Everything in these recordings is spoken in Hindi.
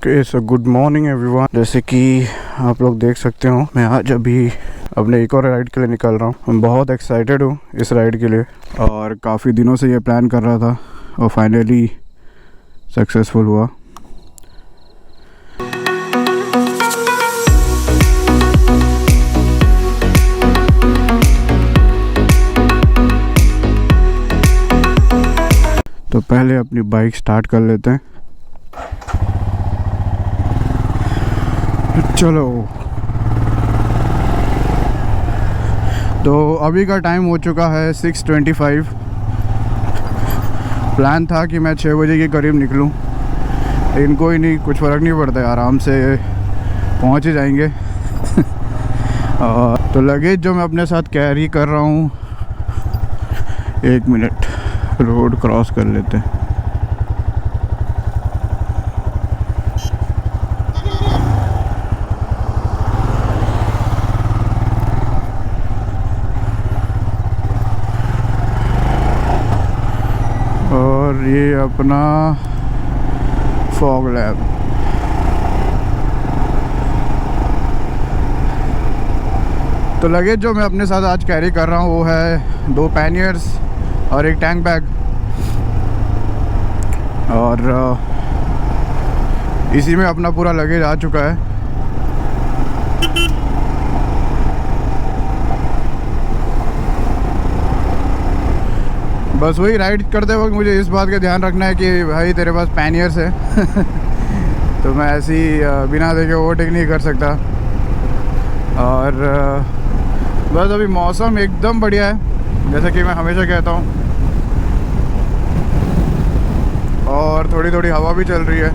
Okay so good morning everyone. जैसे कि आप लोग देख सकते हो मैं आज अभी अपने एक और राइड के लिए निकल रहा हूँ। मैं बहुत एक्साइटेड हूँ इस राइड के लिए और काफ़ी दिनों से ये प्लान कर रहा था और फाइनली सक्सेसफुल हुआ। तो पहले अपनी बाइक स्टार्ट कर लेते हैं। चलो, तो अभी का टाइम हो चुका है 6:25। प्लान था कि मैं 6 बजे के करीब निकलूं, लेकिन कोई नहीं, कुछ फ़र्क नहीं पड़ता है, आराम से पहुंच ही जाएंगे। तो लगेज जो मैं अपने साथ कैरी कर रहा हूं, 1 मिनट रोड क्रॉस कर लेते हैं। और ये अपना फॉग लैब। तो लगेज जो मैं अपने साथ आज कैरी कर रहा हूँ वो है 2 पैनियर्स और एक टैंक बैग, और इसी में अपना पूरा लगेज आ चुका है। बस वही राइड करते वक्त मुझे इस बात का ध्यान रखना है कि भाई तेरे पास पैनियर्स है। तो मैं ऐसे ही बिना देखे ओवरटेक नहीं कर सकता। और बस अभी मौसम एकदम बढ़िया है, जैसा कि मैं हमेशा कहता हूँ, और थोड़ी थोड़ी हवा भी चल रही है।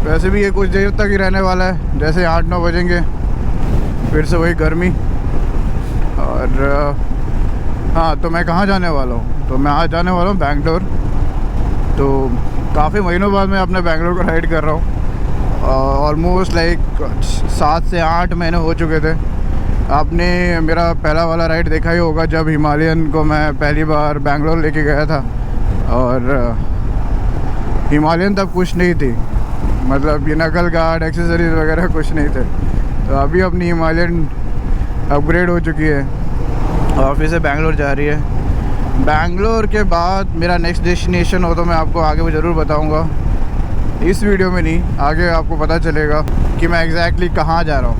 वैसे भी ये कुछ देर तक ही रहने वाला है, जैसे 8-9 बजेंगे फिर से वही गर्मी। और हाँ, तो मैं कहाँ जाने वाला हूँ? तो मैं आज जाने वाला हूँ बैंगलोर। तो काफ़ी महीनों बाद मैं अपने बैंगलोर को राइड कर रहा हूँ। ऑलमोस्ट लाइक 7 से 8 महीने हो चुके थे। आपने मेरा पहला वाला राइड देखा ही होगा, जब हिमालयन को मैं पहली बार बैंगलोर लेके गया था। और हिमालयन तब कुछ नहीं थी, मतलब ये नकल गार्ड एक्सेसरीज वगैरह कुछ नहीं थे। तो अभी अपनी हिमालयन अपग्रेड हो चुकी है और फिर से बैंगलोर जा रही है। बैंगलोर के बाद मेरा नेक्स्ट डेस्टिनेशन हो तो मैं आपको आगे वो ज़रूर बताऊंगा, इस वीडियो में नहीं, आगे आपको पता चलेगा कि मैं एग्जैक्टली कहाँ जा रहा हूँ।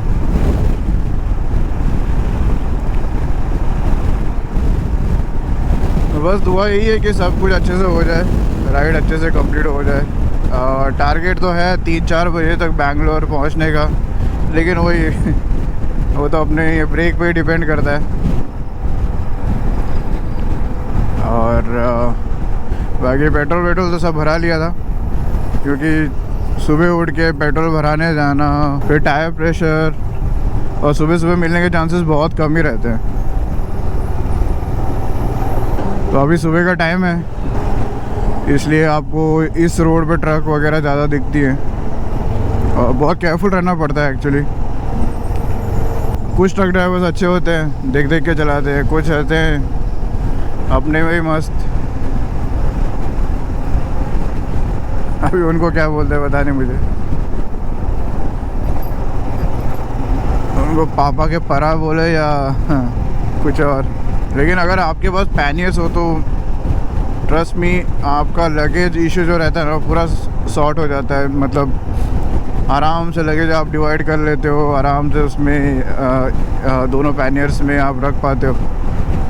तो बस दुआ यही है कि सब कुछ अच्छे से हो जाए, राइड अच्छे से कंप्लीट हो जाए। टारगेट तो है 3-4 बजे तक बैंगलोर पहुँचने का, लेकिन वही वो तो अपने ब्रेक पे डिपेंड करता है। और बाकी पेट्रोल तो सब भरा लिया था, क्योंकि सुबह उठ के पेट्रोल भराने जाना, फिर टायर प्रेशर, और सुबह मिलने के चांसेस बहुत कम ही रहते हैं। तो अभी सुबह का टाइम है, इसलिए आपको इस रोड पे ट्रक वगैरह ज़्यादा दिखती है और बहुत केयरफुल रहना पड़ता है एक्चुअली। कुछ ट्रक ड्राइवर्स अच्छे होते हैं, देख के चलाते हैं, कुछ रहते हैं अपने में ही मस्त। अभी उनको क्या बोलते हैं पता नहीं मुझे, उनको पापा के परा बोले या कुछ और। लेकिन अगर आपके पास पैनियर्स हो तो ट्रस्ट मी, आपका लगेज इशू जो रहता है ना पूरा सॉर्ट हो जाता है। मतलब आराम से लगेज आप डिवाइड कर लेते हो, आराम से उसमें दोनों पैनियर्स में आप रख पाते हो,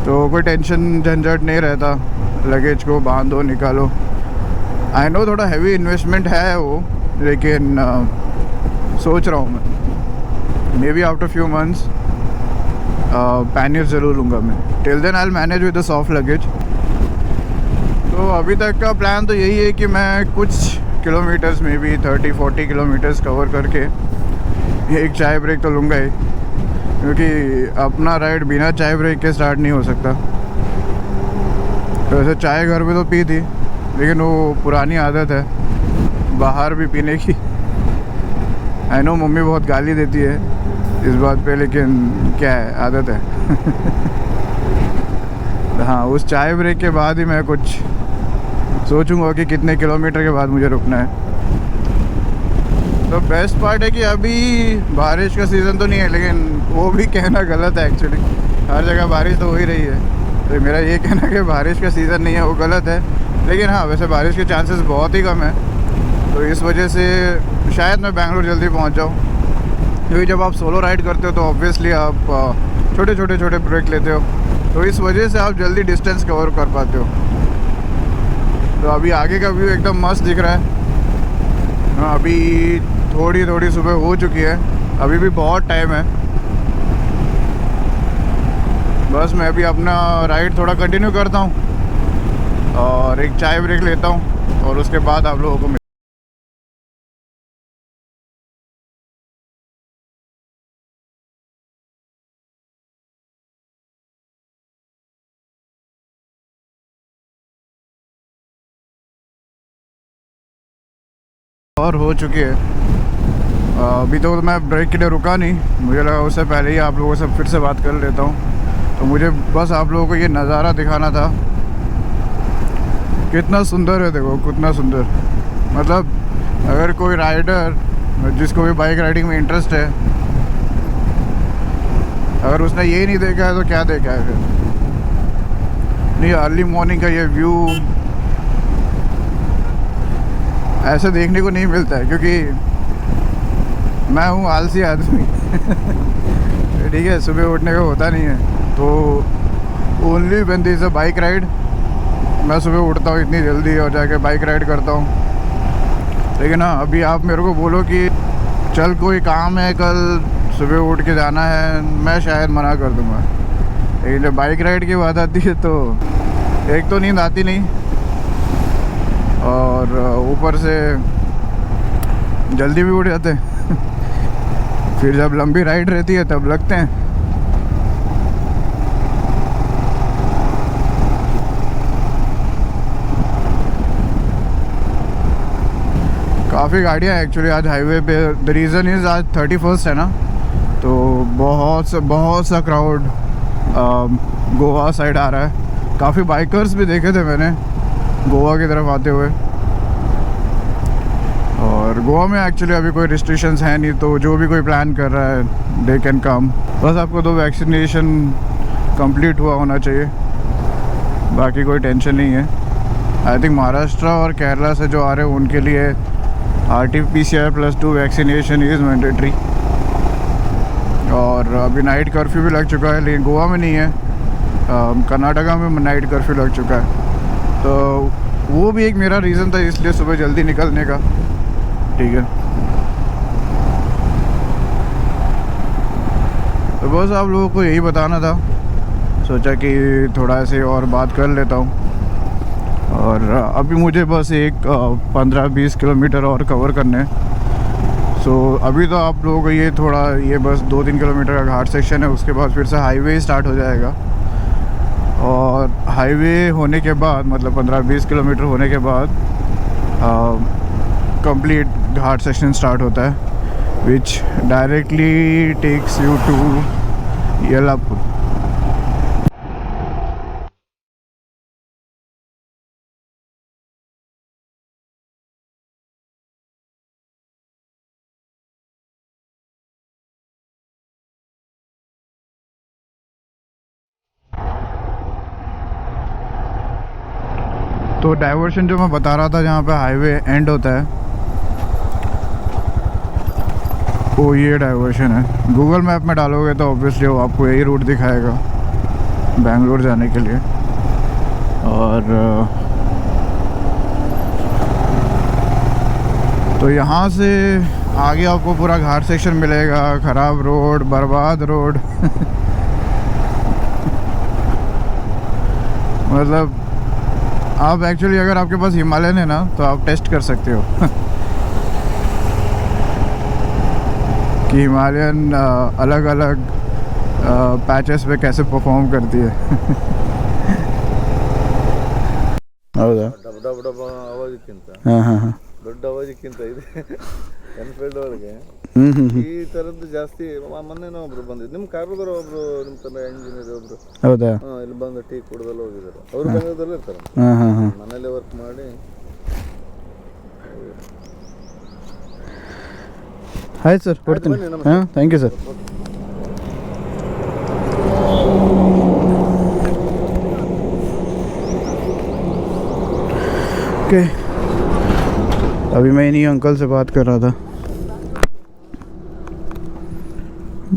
तो कोई टेंशन झंझट नहीं रहता। लगेज को बांधो निकालो। आई नो थोड़ा हैवी इन्वेस्टमेंट है वो, लेकिन सोच रहा हूँ मैं maybe after few months pannier ज़रूर लूँगा मैं। Till then I will manage with the soft luggage. तो अभी तक का प्लान तो यही है कि मैं कुछ किलोमीटर्स में भी 30-40 किलोमीटर्स कवर करके एक चाय ब्रेक तो लूँगा ही, क्योंकि अपना राइड बिना चाय ब्रेक के स्टार्ट नहीं हो सकता। तो वैसे चाय घर में तो पी थी, लेकिन वो पुरानी आदत है बाहर भी पीने की। आई नो मम्मी बहुत गाली देती है इस बात पे, लेकिन क्या है, आदत है। हाँ, उस चाय ब्रेक के बाद ही मैं कुछ सोचूंगा कि कितने किलोमीटर के बाद मुझे रुकना है। तो बेस्ट पार्ट है कि अभी बारिश का सीज़न तो नहीं है, लेकिन वो भी कहना गलत है एक्चुअली, हर जगह बारिश तो हो ही रही है। तो मेरा ये कहना कि बारिश का सीज़न नहीं है वो गलत है, लेकिन हाँ वैसे बारिश के चांसेस बहुत ही कम है। तो इस वजह से शायद मैं बैंगलोर जल्दी पहुंच जाऊं, क्योंकि जब आप सोलो राइड करते हो तो ऑब्वियसली आप छोटे ब्रेक लेते हो, तो इस वजह से आप जल्दी डिस्टेंस कवर कर पाते हो। तो अभी आगे का व्यू एकदम मस्त दिख रहा है। अभी थोड़ी सुबह हो चुकी है, अभी भी बहुत टाइम है। बस मैं अभी अपना राइड थोड़ा कंटिन्यू करता हूँ और एक चाय ब्रेक लेता हूँ, और उसके बाद आप लोगों को और हो चुकी है। अभी तो मैं ब्रेक के लिए रुका नहीं, मुझे लगा उससे पहले ही आप लोगों से फिर से बात कर लेता हूँ। तो मुझे बस आप लोगों को ये नज़ारा दिखाना था, कितना सुंदर है, देखो कितना सुंदर। मतलब अगर कोई राइडर जिसको भी बाइक राइडिंग में इंटरेस्ट है, अगर उसने ये नहीं देखा है तो क्या देखा है फिर। नहीं, अर्ली मॉर्निंग का ये व्यू ऐसे देखने को नहीं मिलता है, क्योंकि मैं हूँ आलसी आदमी ठीक है, सुबह उठने का होता नहीं है। तो only when there is a bike ride मैं सुबह उठता हूँ इतनी जल्दी और जाके बाइक राइड करता हूँ। लेकिन हाँ, अभी आप मेरे को बोलो कि चल कोई काम है कल सुबह उठ के जाना है, मैं शायद मना कर दूँगा। लेकिन जब बाइक राइड की बात आती है तो एक तो नींद आती नहीं, और ऊपर से जल्दी भी उठ जाते हैं फिर जब लंबी राइड रहती है तब लगते हैं। काफ़ी गाड़ियाँ हैं एक्चुअली आज हाईवे पे। द रीज़न इज़ आज 31st है ना, तो बहुत सा क्राउड गोवा साइड आ रहा है। काफ़ी बाइकर्स भी देखे थे मैंने गोवा की तरफ आते हुए। और गोवा में एक्चुअली अभी कोई रिस्ट्रिक्शंस हैं नहीं, तो जो भी कोई प्लान कर रहा है दे कैन कम। बस आपको 2 वैक्सीनेशन कंप्लीट हुआ होना चाहिए, बाकी कोई टेंशन नहीं है। आई थिंक महाराष्ट्र और केरला से जो आ रहे हैं उनके लिए RT-PCR +2 वैक्सीनेशन इज़ मैंडेटरी। और अभी नाइट कर्फ्यू भी लग चुका है, लेकिन गोवा में नहीं है, कर्नाटका में नाइट कर्फ्यू लग चुका है। तो वो भी एक मेरा रीज़न था इसलिए सुबह जल्दी निकलने का। ठीक है, तो बस आप लोगों को यही बताना था, सोचा कि थोड़ा ऐसे और बात कर लेता हूँ। और अभी मुझे बस एक 15-20 किलोमीटर और कवर करने हैं। सो अभी तो आप लोगों को ये बस 2-3 किलोमीटर का घाट सेक्शन है, उसके बाद फिर से हाईवे स्टार्ट हो जाएगा। और हाईवे होने के बाद मतलब 15-20 किलोमीटर होने के बाद कंप्लीट घाट सेक्शन स्टार्ट होता है, which directly takes you to Yellapur. तो डाइवर्शन जो मैं बता रहा था जहाँ पे हाईवे एंड होता है, वो ये डाइवर्शन है। गूगल मैप में डालोगे तो ऑब्वियसली वो आपको यही रूट दिखाएगा बैंगलोर जाने के लिए। और तो यहाँ से आगे आपको पूरा घाट सेक्शन मिलेगा, ख़राब रोड, बर्बाद रोड मतलब आप एक्चुअली अगर आपके पास हिमालयन है ना तो आप टेस्ट कर सकते हो कि हिमालयन अलग अलग पैचेस पे कैसे परफॉर्म करती है ಹೌದಾ? ಡಬ ಅವಧಿಕ್ಕಿಂತ ಹಾಂ ಹಾಂ ಹಾಂ ದೊಡ್ಡ ಅವಧಿಕ್ಕಿಂತ ಇದೆ ಎನ್ಫೀಲ್ಡ್ ಒಳಗೆ ಈ ಥರದ್ದು ಜಾಸ್ತಿ. ಮೊನ್ನೆನೋ ಒಬ್ರು ಬಂದಿದ್ದು ನಿಮ್ಮ ಕಾರ್ಬಾರ್ ಒಬ್ರು ನಿಮ್ಮ ತನ್ನ ಇಂಜಿನಿಯರ್ ಒಬ್ರು. ಹೌದಾ? ಇಲ್ಲಿ ಬಂದು ಟೀ ಕುಡ್ದಲ್ಲ ಹೋಗಿದ್ದಾರೆ. ಅವರು ಬೆಂಗಳೂರಲ್ಲಿ ಇರ್ತಾರೆ, ಮನೇಲೆ ವರ್ಕ್ ಮಾಡಿ. ಹಾಯ್ ಸರ್ ಕೊಡ್ತೀನಿ ಬನ್ನಿ, ನಮಸ್ತೆ. ಹಾಂ ಥ್ಯಾಂಕ್ ಯು ಸರ್ ओके अभी मैं इन्हीं अंकल से बात कर रहा था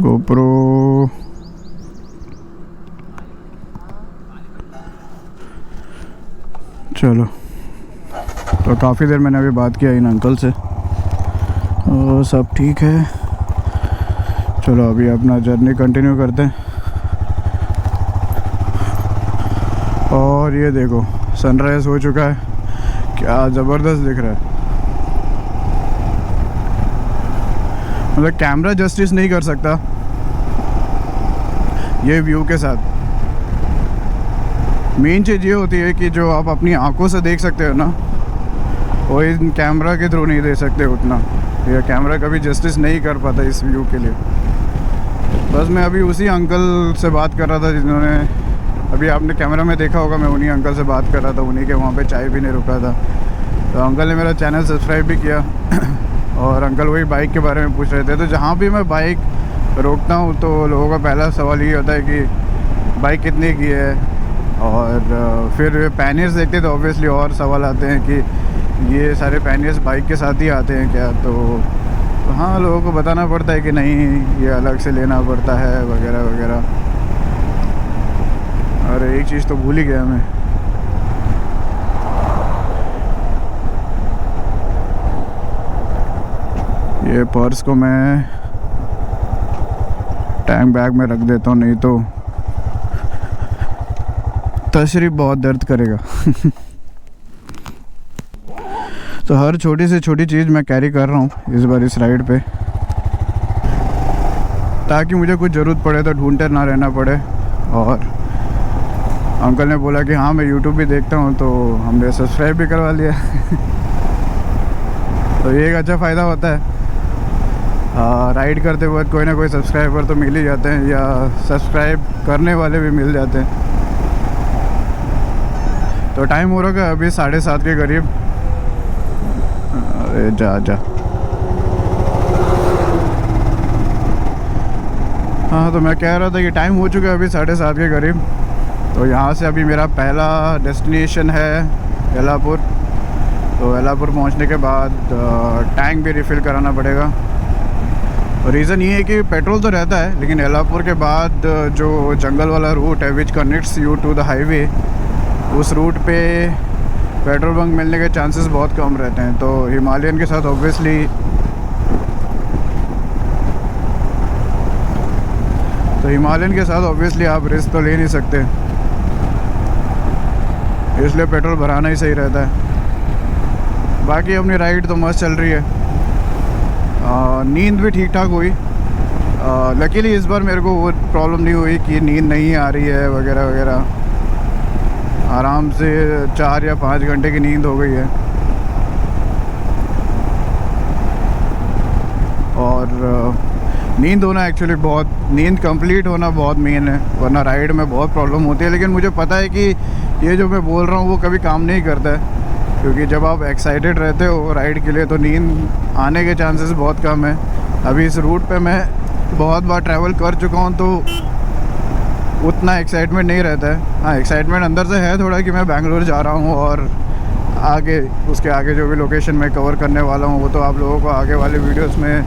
गोप्रो चलो तो काफ़ी देर मैंने अभी बात किया इन अंकल से और सब ठीक है। चलो अभी अपना जर्नी कंटिन्यू करते हैं। और ये देखो सनराइज़ हो चुका है, क्या ज़बरदस्त दिख रहा है। मतलब कैमरा जस्टिस नहीं कर सकता ये व्यू के साथ। मेन चीज़ ये होती है कि जो आप अपनी आंखों से देख सकते हो ना, वो इन कैमरा के थ्रू नहीं दे सकते उतना। ये कैमरा कभी जस्टिस नहीं कर पाता इस व्यू के लिए। बस मैं अभी उसी अंकल से बात कर रहा था जिन्होंने अभी आपने कैमरा में देखा होगा। मैं उन्हीं अंकल से बात कर रहा था, उन्हीं के वहाँ पे चाय पीने रुका था। तो अंकल ने मेरा चैनल सब्सक्राइब भी किया और अंकल वही बाइक के बारे में पूछ रहे थे। तो जहाँ भी मैं बाइक रोकता हूँ तो लोगों का पहला सवाल ये होता है कि बाइक कितने की है, और फिर पैनियर्स देखते तो ऑब्वियसली और सवाल आते हैं कि ये सारे पैनियर्स बाइक के साथ ही आते हैं क्या। तो हाँ, लोगों को बताना पड़ता है कि नहीं, ये अलग से लेना पड़ता है वगैरह वगैरह। अरे एक चीज़ तो भूल ही गया मैं, ये पर्स को मैं टैंक बैग में रख देता हूँ, नहीं तो तशरीफ बहुत दर्द करेगा। तो हर छोटी से छोटी चीज़ मैं कैरी कर रहा हूँ इस बार इस राइड पे, ताकि मुझे कुछ ज़रूरत पड़े तो ढूंढते ना रहना पड़े। और अंकल ने बोला कि हाँ मैं यूट्यूब भी देखता हूँ, तो हमने सब्सक्राइब भी करवा लिया। तो ये एक अच्छा फ़ायदा होता है, राइड करते वक्त कोई ना कोई सब्सक्राइबर तो मिल ही जाते हैं, या सब्सक्राइब करने वाले भी मिल जाते हैं। तो टाइम हो रहा है अभी 7:30 के करीब। अरे जा हाँ, तो मैं कह रहा था कि टाइम हो चुका है अभी 7:30 के करीब। तो यहाँ से अभी मेरा पहला डेस्टिनेशन है यल्लापुर। तो यल्लापुर पहुँचने के बाद टैंक भी रिफ़िल कराना पड़ेगा। रीज़न ये है कि पेट्रोल तो रहता है, लेकिन यल्लापुर के बाद जो जंगल वाला रूट है which connects you to the highway, उस रूट पे पेट्रोल बंक मिलने के चांसेस बहुत कम रहते हैं। तो हिमालयन के साथ ऑब्वियसली आप रिस्क तो ले नहीं सकते, इसलिए पेट्रोल भराना ही सही रहता है। बाकी अपनी राइड तो मस्त चल रही है। नींद भी ठीक ठाक हुई। लकीली इस बार मेरे को वो प्रॉब्लम नहीं हुई कि नींद नहीं आ रही है वगैरह वगैरह। आराम से 4 या 5 घंटे की नींद हो गई है। और नींद होना एक्चुअली नींद कंप्लीट होना बहुत मेन है, वरना राइड में बहुत प्रॉब्लम होती है। लेकिन मुझे पता है कि ये जो मैं बोल रहा हूँ वो कभी काम नहीं करता है, क्योंकि जब आप एक्साइटेड रहते हो राइड के लिए तो नींद आने के चांसेस बहुत कम है। अभी इस रूट पे मैं बहुत बार ट्रैवल कर चुका हूँ, तो उतना एक्साइटमेंट नहीं रहता है। हाँ, एक्साइटमेंट अंदर से है थोड़ा कि मैं बेंगलोर जा रहा हूँ, और आगे उसके आगे जो भी लोकेशन मैं कवर करने वाला हूँ वो तो आप लोगों को आगे वाले वीडियोस में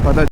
पता